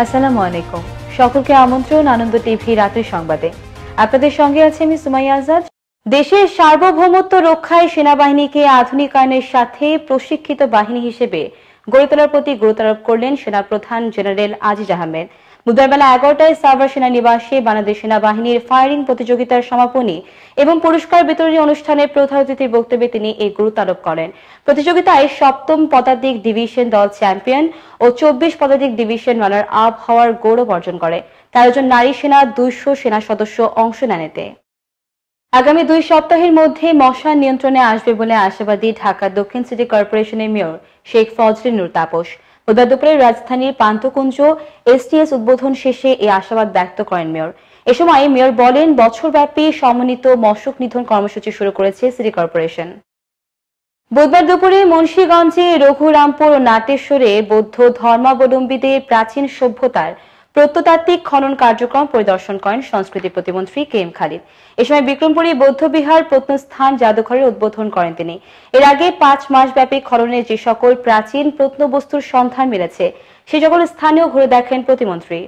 আসসালামু আলাইকুম। সকলকে আমন্ত্রণ আনন্দ টিভি রাতের সংবাদে। আপনাদের সঙ্গে আছে আমি সুমাইয়া আজাদ। দেশের সার্বভৌমত্ব রক্ষায় সেনাবাহিনীকে আধুনিকায়নের সাথে প্রশিক্ষিত বাহিনী হিসেবে গড়ে তোলার প্রতি গুরুত্ব আরোপ করলেন সেনাপ্রধান জেনারেল আজিজ আহমেদ। বুধবার বেলা 11টায় সাভার সেনানিবাসে বাংলাদেশ সেনাবাহিনীর ফায়ারিং প্রতিযোগিতার সমাপনী এবং পুরস্কার বিতরণী অনুষ্ঠানে প্রধান অতিথির বক্তব্যে তিনি এই গুরুত্ব আরোপ করেন। প্রতিযোগিতায় 7ম পদাতিক ডিভিশন দল চ্যাম্পিয়ন ও 24 পদাতিক ডিভিশন রানার আপ হওয়ার গৌরব অর্জন করে। 13 জন নারী সেনা 200 সেনা সদস্য অংশ নেন এতে। আগামী 2 সপ্তাহের মধ্যে মশা নিয়ন্ত্রণে আসবে বলে আশাবাদী ঢাকা দক্ষিণ সিটি কর্পোরেশনের মেয়র শেখ ফজলে নূর তাপস। বুধবার দুপুরে রাজধানীর পান্থকুঞ্জ এসটিএস উদ্বোধন শেষে এই আশাবাদ ব্যক্ত করেন মেয়র। এ সময় মেয়র বলেন, বছরব্যাপী সমন্বিত মশক নিধন কর্মসূচি শুরু করেছে সিটি কর্পোরেশন। বুধবার দুপুরে মুন্সিগঞ্জে রঘুরামপুর ও নাটেশ্বরে বৌদ্ধ ধর্মাবলম্বীদের প্রাচীন সভ্যতার প্রত্নতাত্ত্বিক খনন কার্যক্রম পরিদর্শন করেন সংস্কৃতি প্রতিমন্ত্রী কে.এম. খালিদ। এ সময় বিক্রমপুরী বৌদ্ধবিহার প্রত্নস্থান জাদুঘরের উদ্বোধন করেন তিনি। এর আগে 5 মাস ব্যাপী খননে যে সকল প্রাচীন প্রত্নবস্তুর সন্ধান মিলেছে সে সকল স্থানেও ঘুরে দেখেন প্রতিমন্ত্রী।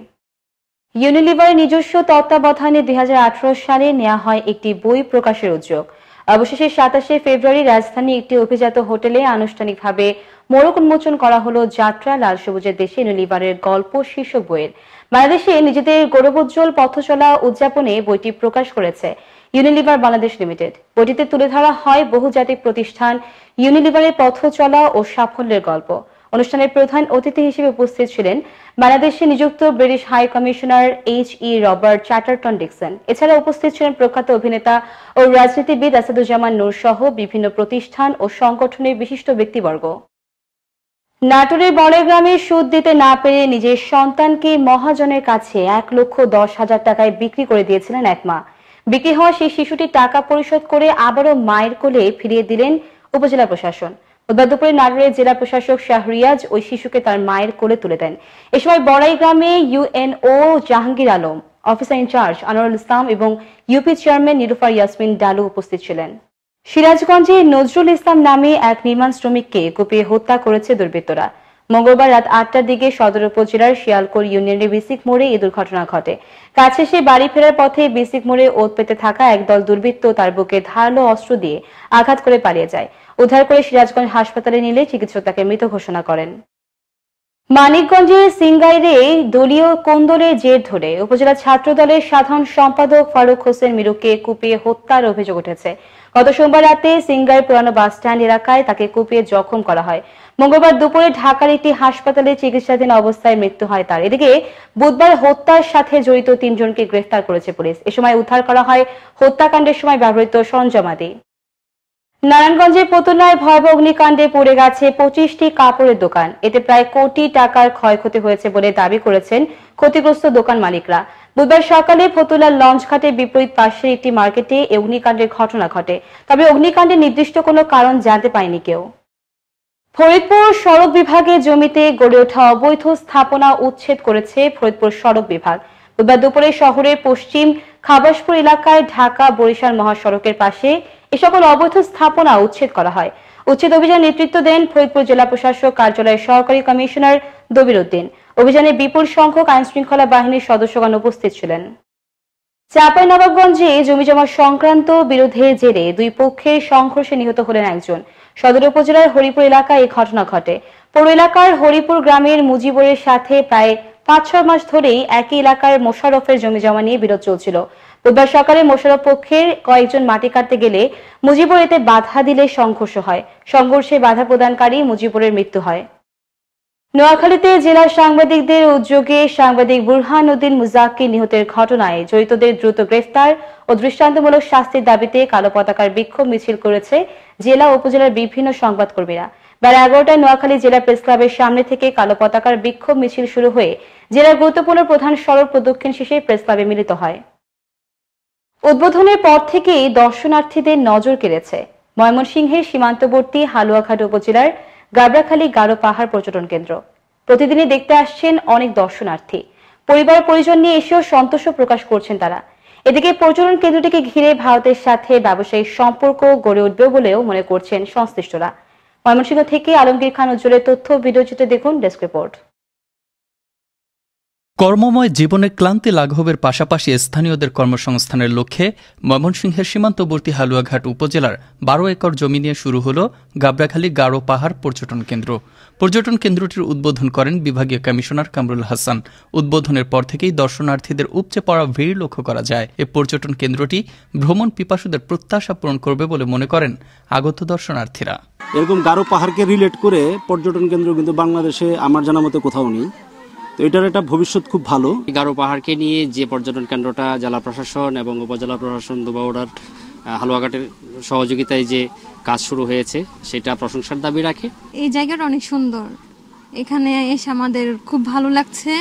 ইউনিলিভারের নিজস্ব তত্ত্বাবধানে 2018 সালে নেওয়া হয় একটি বই প্রকাশের উদ্যোগ। অবশেষে 27শে ফেব্রুয়ারি রাজধানীর একটি অভিজাত হোটেলে আনুষ্ঠানিকভাবে মোড়ক উন্মোচন করা হলো যাত্রা লাল সবুজের দেশে ইউনিলিভারের গল্প শীর্ষক বইয়ের। বাংলাদেশে নিজেদের গৌরবোজ্জ্বল পথচলা উদযাপনে বইটি প্রকাশ করেছে ইউনিলিভার বাংলাদেশ লিমিটেড। বইটিতে তুলে ধরা হয় বহুজাতিক প্রতিষ্ঠান ইউনিলিভারের পথচলা ও সাফল্যের গল্প। অনুষ্ঠানের প্রধান অতিথি হিসেবে উপস্থিত ছিলেন বাংলাদেশে নিযুক্ত British high commissioner H.E. Robert Chatterton Dickson. এছাড়া উপস্থিত ছিলেন প্রখ্যাত অভিনেতা ও রাজনীতিবিদ আসাদুজ্জামান নূর সহ বিভিন্ন প্রতিষ্ঠান ও সংগঠনের বিশিষ্ট ব্যক্তিবর্গ। নাটোরের বড়গ্রামে সুদ দিতে না পেরে নিজের সন্তানকে মহাজনের কাছে 1,10,000 টাকায় বিক্রি করে দিয়েছিলেন এক মা। বিক্রি হওয়া সেই শিশুটি টাকা পরিশোধ করে আবারও মায়ের কোলে ফিরিয়ে দিলেন উপজেলা প্রশাসন। বুধবার দুপুরে নাটোরের জেলা প্রশাসক শাহরিয়াজ ওই শিশুকে তার মায়ের কোলে তুলে দেন। এ সময় বড়াইগ্রামে UNO Jahangir Alam, officer in charge Anwarul Islam এবং ইউপি চেয়ারম্যান নিরুফার ইয়াসমিন ডালু উপস্থিত ছিলেন। সিরাজগঞ্জে নজরুল ইসলাম নামে এক নির্মাণ শ্রমিককে কুপিয়ে হত্যা করেছে দুর্বৃত্তরা। মঙ্গলবার রাত 8টার দিকে সদর উপজেলার শিয়ালকোর ইউনিয়নের বিসিক মোড়ে এই দুর্ঘটনা ঘটে। কাজ শেষে বাড়ি ফেরার পথে বিসিক মোড়ে ওত পেতে থাকা একদল দুর্বৃত্ত তার বুকে ধারালো অস্ত্র দিয়ে আঘাত করে পালিয়ে যায়। উদ্ধার করে সিরাজগঞ্জ হাসপাতালে নিলে চিকিৎসক তাকে মৃত ঘোষণা করেন। মানিকগঞ্জের সিংগাইরে দলীয় কোন্দলের জের ধরে উপজেলা ছাত্র দলের সাধারণ সম্পাদক ফারুক হোসেন মিরুকে কুপিয়ে হত্যার অভিযোগ উঠেছে। গত সোমবার রাতে সিংগাইর পুরানো বাসস্ট্যান্ড এলাকায় তাকে কুপিয়ে জখম করা হয়। মঙ্গলবার দুপুরে ঢাকার একটি হাসপাতালে চিকিৎসাধীন অবস্থায় মৃত্যু হয় তার। এদিকে বুধবার হত্যার সাথে জড়িত 3 জনকে গ্রেফতার করেছে পুলিশ। এ সময় উদ্ধার করা হয় হত্যাকাণ্ডের সময় ব্যবহৃত সরঞ্জামাদি। নারায়ণগঞ্জের পতুলায় ভয়াবহ অগ্নিকাণ্ডে পুড়ে গেছে 25টি কাপড়ের দোকান। এতে প্রায় কোটি টাকার ক্ষয়ক্ষতি হয়েছে বলে দাবি করেছেন ক্ষতিগ্রস্ত দোকান মালিকরা। বুধবার সকালে ফতুল্লার লঞ্চঘাটের বিপরীত পাশের একটি মার্কেটে অগ্নিকাণ্ডের ঘটনা ঘটে। তবে অগ্নিকাণ্ডের নির্দিষ্ট কোনো কারণ জানতে পারেনি কেউ। ফরিদপুর সড়ক বিভাগের জমিতে গড়ে ওঠা অবৈধ স্থাপনা উচ্ছেদ করেছে ফরিদপুর সড়ক বিভাগ। বুধবার দুপুরে শহরের পশ্চিম খাবাসপুর এলাকায় ঢাকা বরিশাল মহাসড়কের পাশে এ সকল অবৈধ স্থাপনা উচ্ছেদ করা হয়। উচ্ছেদ অভিযান নেতৃত্ব দেন ফরিদপুর জেলা প্রশাসক কার্যালয়ের সহকারী কমিশনার দবির উদ্দিন। অভিযানে বিপুল সংখ্যক আইন শৃঙ্খলা বাহিনীর সদস্যগণ উপস্থিত ছিলেন। চাঁপাইনবাবগঞ্জে জমিজমা সংক্রান্ত বিরোধের জেরে 2 পক্ষের সংঘর্ষে নিহত হলেন একজন। সদর উপজেলার হরিপুর এলাকায় এই ঘটনা ঘটে। পৌর এলাকার হরিপুর গ্রামের মুজিবরের সাথে প্রায় 5-6 মাস ধরেই একই এলাকার মোশাররফের জমিজমা নিয়ে বিরোধ চলছিল। বুধবার সকালে মোশাররফ পক্ষের কয়েকজন মাটি কাটতে গেলে মুজিবর এতে বাধা দিলে সংঘর্ষ হয়। সংঘর্ষে বাধা প্রদানকারী মুজিবরের মৃত্যু হয়। নোয়াখালীতে জেলা সাংবাদিকদের উদ্যোগে সাংবাদিক বুরহান উদ্দিন মুজাক্কির নিহতের ঘটনায় জড়িতদের দ্রুত গ্রেফতার ও দৃষ্টান্তমূলক শাস্তির দাবিতে কালো পতাকার বিক্ষোভ মিছিল করেছে জেলা ও উপজেলার বিভিন্ন সংবাদকর্মীরা। বেলা 11টায় নোয়াখালী জেলা প্রেস ক্লাবের সামনে থেকে কালো পতাকার বিক্ষোভ মিছিল শুরু হয়ে জেলার গুরুত্বপূর্ণ প্রধান সড়ক প্রদক্ষিণ শেষে প্রেস ক্লাবে মিলিত হয়। উদ্বোধনের পর থেকেই দর্শনার্থীদের নজর কেড়েছে ময়মনসিংহের সীমান্তবর্তী হালুয়াঘাট উপজেলার গাবড়াখালী গারো পাহাড় পর্যটন কেন্দ্র। প্রতিদিনই দেখতে আসছেন অনেক দর্শনার্থী। পরিবার পরিজন নিয়ে এসেও সন্তোষ প্রকাশ করছেন তারা। এদিকে পর্যটন কেন্দ্রটিকে ঘিরে ভারতের সাথে ব্যবসায়িক সম্পর্ক গড়ে উঠবে বলেও মনে করছেন সংশ্লিষ্টরা। ময়মনসিংহ থেকে আলমগীর খান উজ্জ্বলের তথ্য ভিডিওচিত্রে দেখুন ডেস্ক রিপোর্ট। কর্মময় জীবনে ক্লান্তি লাঘবের পাশাপাশি স্থানীয়দের কর্মসংস্থানের লক্ষ্যে ময়মনসিংহের সীমান্তবর্তী হালুয়াঘাট উপজেলার 12 একর জমি নিয়ে শুরু হল গাবড়াখালী গারো পাহাড় পর্যটন কেন্দ্র। পর্যটন কেন্দ্রটির উদ্বোধন করেন বিভাগীয় কমিশনার কামরুল হাসান। উদ্বোধনের পর থেকেই দর্শনার্থীদের উপচে পড়া ভিড় লক্ষ্য করা যায়। এই পর্যটন কেন্দ্রটি ভ্রমণ পিপাসুদের প্রত্যাশা পূরণ করবে বলে মনে করেন আগত দর্শনার্থীরা। এরকম গারো পাহাড়কে রিলেট করে পর্যটন কেন্দ্র কিন্তু বাংলাদেশে আমার জানা মতে কোথাও নেই। তো এটার একটা ভবিষ্যৎ খুব ভালো। গারো পাহাড়কে নিয়ে যে পর্যটন কেন্দ্রটা জেলা প্রশাসন এবং উপজেলা প্রশাসন দুবাউড়ার হালুয়াঘাটের সহযোগিতায় যে কাজ শুরু হয়েছে সেটা প্রশংসার দাবি রাখে। এই জায়গাটা অনেক সুন্দর, এখানে এসে আমাদের খুব ভালো লাগছে।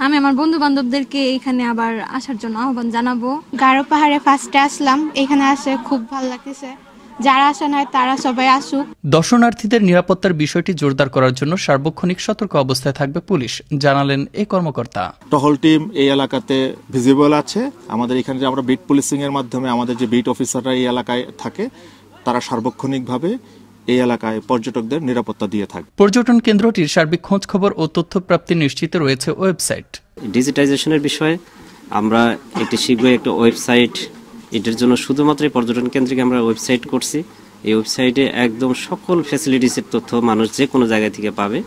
আমি আমার বন্ধু বান্ধবদেরকে এখানে আবার আসার জন্য আহ্বান জানাবো। গারো পাহাড়ে ফার্স্টে আসলাম, এখানে আসে খুব ভালো লাগতেছে। যারা আসে নাই তারা সবাই আসুক। দর্শনার্থীদের নিরাপত্তার বিষয়টি জোরদার করার জন্য সার্বক্ষণিক সতর্ক অবস্থায় থাকবে পুলিশ, জানালেন এই কর্মকর্তা। টহল টিম এই এলাকাতে ভিজিবল আছে। আমাদের এখানে যে আমরা বিট পুলিশিং এর মাধ্যমে আমাদের যে বিট অফিসাররা এই এলাকায় থাকে তারা সার্বক্ষণিকভাবে এই এলাকায় পর্যটকদের নিরাপত্তা দিয়ে থাকে। পর্যটন কেন্দ্রটির সার্বিক খোঁজ খবর ও তথ্য প্রাপ্তি নিশ্চিত রয়েছে ওয়েবসাইট। ডিজিটাইজেশনের বিষয়ে আমরা একটি শীঘ্রই একটা ওয়েবসাইট, এটার জন্য শুধুমাত্র পর্যটন কেন্দ্রিক আমরা ওয়েবসাইট করছি। এই ওয়েবসাইটে একদম সকল ফ্যাসিলিটিসের তথ্য মানুষ যে কোনো জায়গা থেকে পাবে।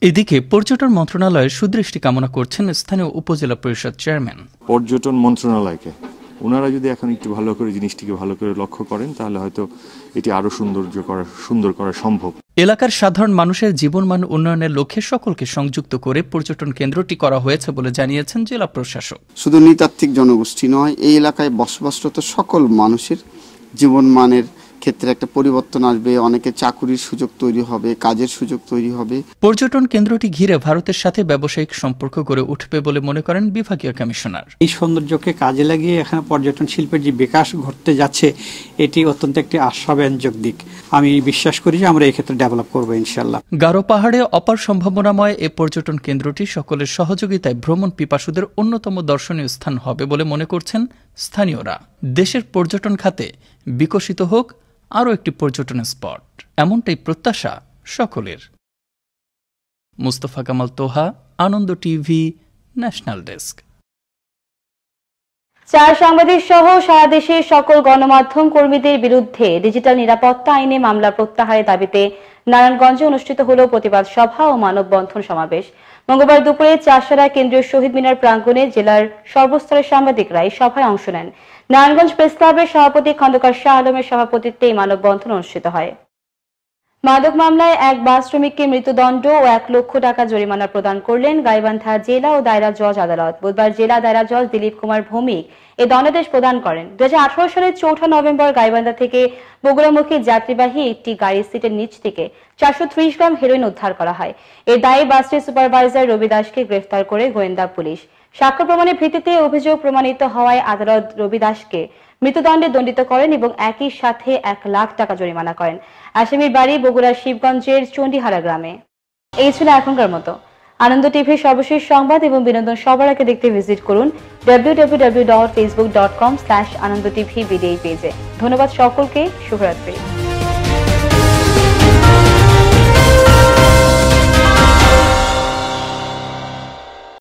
এদিকে পর্যটন মন্ত্রণালয়ের সুদৃষ্টি কামনা করছেন স্থানীয় উপজেলা পরিষদ চেয়ারম্যান। পর্যটন মন্ত্রণালয়কে ওনারা যদি এখন একটু ভালো করে জিনিসটিকে ভালো করে লক্ষ্য করেন তাহলে হয়তো এটি আরো সুন্দর করা সম্ভব। এলাকার সাধারণ মানুষের জীবনমান উন্নয়নের লক্ষ্যে সকলকে সংযুক্ত করে পর্যটন কেন্দ্রটি করা হয়েছে বলে জানিয়েছেন জেলা প্রশাসক। শুধু নৃতাত্ত্বিক জনগোষ্ঠী নয়, এই এলাকায় বসবাসরত সকল মানুষের জীবনমানের ক্ষেত্রে একটা পরিবর্তন আসবে। অনেকে চাকুরির সুযোগ তৈরি হবে, কাজের সুযোগ তৈরি হবে। পর্যটন কেন্দ্রটি ঘিরে ভারতের সাথে ব্যবসায়িক সম্পর্ক গড়ে উঠবে বলে মনে করেন বিভাগীয় কমিশনার। এই সৌন্দর্যকে কাজে লাগিয়ে এখানে পর্যটন শিল্পের যে বিকাশ ঘটতে যাচ্ছে এটি অত্যন্ত একটি আশাব্যঞ্জক দিক। আমি বিশ্বাস করি যে আমরা এই ক্ষেত্রে ডেভেলপ করবো ইনশাআল্লাহ। গারো পাহাড়ে অপার সম্ভাবনাময় এই পর্যটন কেন্দ্রটি সকলের সহযোগিতায় ভ্রমণ পিপাসুদের অন্যতম দর্শনীয় স্থান হবে বলে মনে করছেন স্থানীয়রা। দেশের পর্যটন খাতে বিকশিত হোক আরও একটি পর্যটন স্পট, এমনটাই প্রত্যাশা সকলের। মুস্তফা কামাল তোহা, আনন্দ টিভি, ন্যাশনাল ডেস্ক। 4 সাংবাদিক সহ সারা দেশের সকল গণমাধ্যম কর্মীদের বিরুদ্ধে ডিজিটাল নিরাপত্তা আইনে মামলা প্রত্যাহারের দাবিতে নারায়ণগঞ্জে অনুষ্ঠিত হল প্রতিবাদ সভা ও মানববন্ধন সমাবেশ। মঙ্গলবার দুপুরে চারশারা কেন্দ্রীয় শহীদ মিনার প্রাঙ্গণে জেলার সর্বস্তরের সাংবাদিকরা এই সভায় অংশ নেন। নারায়ণগঞ্জ প্রেস ক্লাবের সভাপতি খন্দকার শাহ আলমের সভাপতিত্বে এই মানববন্ধন অনুষ্ঠিত হয়। মাদক মামলায় এক বাস শ্রমিককে মৃত্যুদণ্ড ও 1 লক্ষ টাকা জরিমানা প্রদান করলেন গাইবান্ধা জেলা ও দায়রা জজ আদালত। বুধবার জেলা দায়রা জজ দিলীপ কুমার ভৌমিক এই দণ্ডাদেশ প্রদান করেন। 2018 সালের 4 নভেম্বর গাইবান্ধা থেকে বগুড়ামুখী যাত্রীবাহী একটি গাড়ির সিটের নিচ থেকে 430 গ্রাম হেরোইন উদ্ধার করা হয়। এর দায়ে বাসটির সুপারভাইজার রবি দাসকে গ্রেফতার করে গোয়েন্দা পুলিশ। সাক্ষ্য প্রমাণের ভিত্তিতে অভিযোগ প্রমাণিত হওয়ায় আদালত রবি দাসকে মৃত্যুদণ্ডে দণ্ডিত করেন এবং একই সাথে 1 লাখ টাকা জরিমানা করেন। আসামির বাড়ি বগুড়ার শিবগঞ্জের চণ্ডীহারা গ্রামে। এই ছিল এখনকার মতো। আনন্দ টিভির সর্বশেষ সংবাদ এবং বিনোদন সবার আগে দেখতে ভিজিট করুন www.facebook.com/anandotv পেজে। ধন্যবাদ সকলকে, শুভরাত্রি।